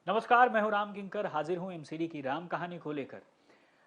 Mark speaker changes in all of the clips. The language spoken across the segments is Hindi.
Speaker 1: नमस्कार, मैं हूं राम किंकर, हाजिर हूं एमसीडी की राम कहानी को लेकर।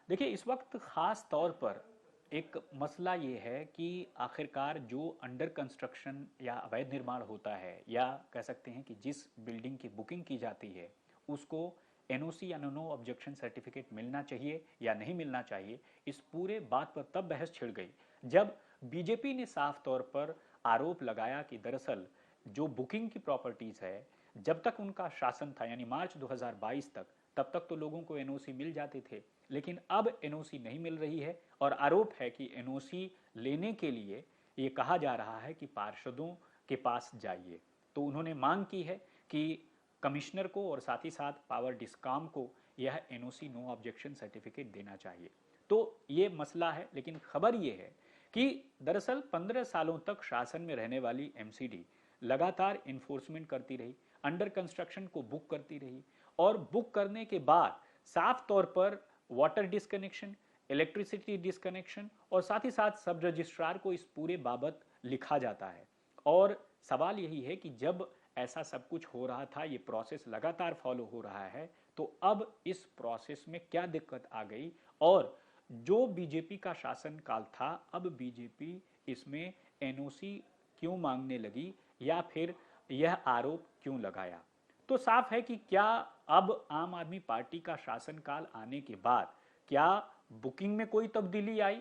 Speaker 1: देखिए, इस वक्त खास तौर पर एक मसला ये है कि आखिरकार जो अंडर कंस्ट्रक्शन या अवैध निर्माण होता है, या कह सकते हैं कि जिस बिल्डिंग की बुकिंग की जाती है, उसको एनओसी या नो ऑब्जेक्शन सर्टिफिकेट मिलना चाहिए या नहीं मिलना चाहिए। इस पूरे बात पर तब बहस छिड़ गई जब बीजेपी ने साफ तौर पर आरोप लगाया कि दरअसल जो बुकिंग की प्रॉपर्टीज है, जब तक उनका शासन था यानी मार्च 2022 तक, तब तक तो लोगों को एनओसी मिल जाते थे, लेकिन अब एनओसी नहीं मिल रही है। और आरोप है कि एनओसी लेने के लिए ये कहा जा रहा है कि पार्षदों के पास जाइए। तो उन्होंने मांग की है कि कमिश्नर को और साथ ही साथ पावर डिस्कॉम को यह एनओसी नो ऑब्जेक्शन सर्टिफिकेट देना चाहिए। तो ये मसला है, लेकिन खबर ये है कि दरअसल 15 सालों तक शासन में रहने वाली एमसीडी लगातार इन्फोर्समेंट करती रही, अंडर कंस्ट्रक्शन को बुक करती रही, और बुक करने के बाद साफ तौर पर वाटर डिस्कनेक्शन, इलेक्ट्रिसिटी डिस्कनेक्शन और साथ ही साथ सब रजिस्ट्रार को इस पूरे बाबत लिखा जाता है। और सवाल यही है कि जब ऐसा सब कुछ हो रहा था, ये प्रोसेस लगातार फॉलो हो रहा है, तो अब इस प्रोसेस में क्या दिक्कत आ गई, और जो बीजेपी का शासन काल था, अब बीजेपी इसमें एनओसी क्यों मांगने लगी, या फिर यह आरोप क्यों लगाया। तो साफ है कि क्या अब आम आदमी पार्टी का शासनकाल आने के बाद क्या बुकिंग में कोई तब्दीली आई,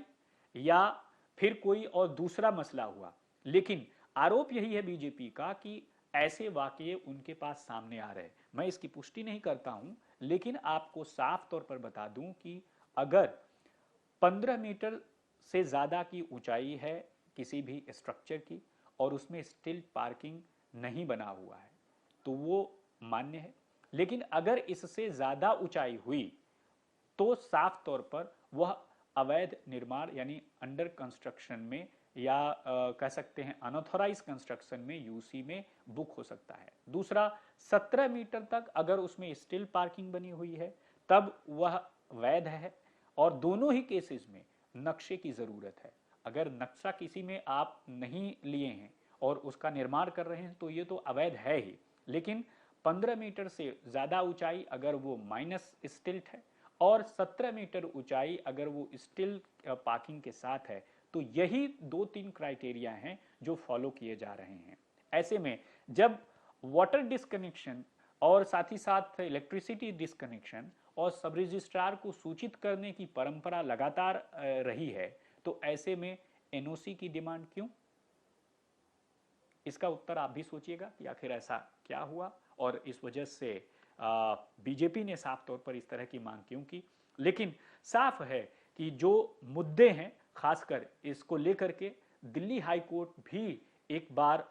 Speaker 1: या फिर कोई और दूसरा मसला हुआ। लेकिन आरोप यही है बीजेपी का कि ऐसे वाकये उनके पास सामने आ रहे हैं। मैं इसकी पुष्टि नहीं करता हूं, लेकिन आपको साफ तौर पर बता दूं कि अगर 15 मीटर से ज़्यादा की ऊंचाई है किसी भी स्ट्रक्चर की, और उसमें स्टिल पार्किंग नहीं बना हुआ है, तो वो मान्य है। लेकिन अगर इससे ज़्यादा ऊंचाई हुई, तो साफ तौर पर वह अवैध निर्माण यानी अंडर कंस्ट्रक्शन में, या कह सकते हैं अनऑथोराइज कंस्ट्रक्शन में, यूसी में बुक हो सकता है। दूसरा, 17 मीटर तक अगर उसमें स्टिल पार्किंग बनी हुई है, तब वह वैध है। और दोनों ही केसेस में नक्शे की ज़रूरत है। अगर नक्शा किसी में आप नहीं लिए हैं और उसका निर्माण कर रहे हैं, तो ये तो अवैध है ही। लेकिन 15 मीटर से ज़्यादा ऊंचाई अगर वो माइनस स्टिल्ट है, और 17 मीटर ऊंचाई अगर वो स्टिल पार्किंग के साथ है, तो यही 2-3 क्राइटेरिया हैं जो फॉलो किए जा रहे हैं। ऐसे में जब वाटर डिस्कनेक्शन और साथ ही साथ इलेक्ट्रिसिटी डिस्कनेक्शन और सब रजिस्ट्रार को सूचित करने की परंपरा लगातार रही है, तो ऐसे में एनओसी की डिमांड क्यों? इसका उत्तर आप भी सोचिएगा कि आखिर ऐसा क्या हुआ, और इस वजह से बीजेपी ने साफ तौर पर इस तरह की मांग क्यों की। लेकिन साफ है कि जो मुद्दे हैं, खासकर इसको लेकर के दिल्ली हाई कोर्ट भी एक बार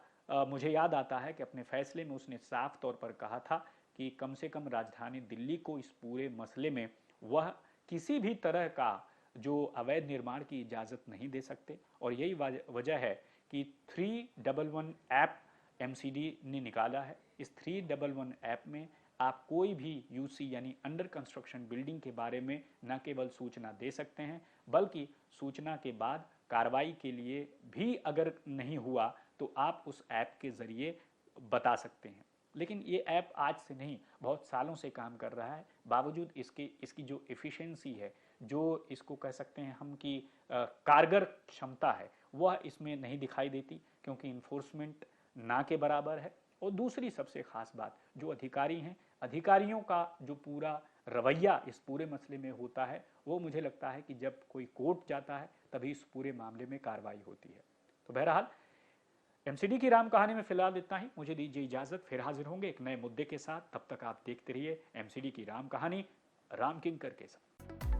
Speaker 1: मुझे याद आता है कि अपने फैसले में उसने साफ तौर पर कहा था कि कम से कम राजधानी दिल्ली को इस पूरे मसले में वह किसी भी तरह का जो अवैध निर्माण की इजाज़त नहीं दे सकते। और यही वजह है कि 311 ऐप एमसीडी ने निकाला है। इस 311 ऐप में आप कोई भी यूसी यानी अंडर कंस्ट्रक्शन बिल्डिंग के बारे में न केवल सूचना दे सकते हैं, बल्कि सूचना के बाद कार्रवाई के लिए भी अगर नहीं हुआ, तो आप उस ऐप के ज़रिए बता सकते हैं। लेकिन ये ऐप आज से नहीं, बहुत सालों से काम कर रहा है। बावजूद इसकी जो एफिशिएंसी है, जो इसको कह सकते हैं हम कि कारगर क्षमता है, वह इसमें नहीं दिखाई देती, क्योंकि इन्फोर्समेंट ना के बराबर है। और दूसरी सबसे खास बात, जो अधिकारी हैं, अधिकारियों का जो पूरा रवैया इस पूरे मसले में होता है, वो मुझे लगता है कि जब कोई कोर्ट जाता है, तभी इस पूरे मामले में कार्रवाई होती है। तो बहरहाल, एमसीडी की राम कहानी में फिलहाल इतना ही। मुझे दीजिए इजाजत, फिर हाजिर होंगे एक नए मुद्दे के साथ। तब तक आप देखते रहिए एमसीडी की राम कहानी, राम किंकर के साथ।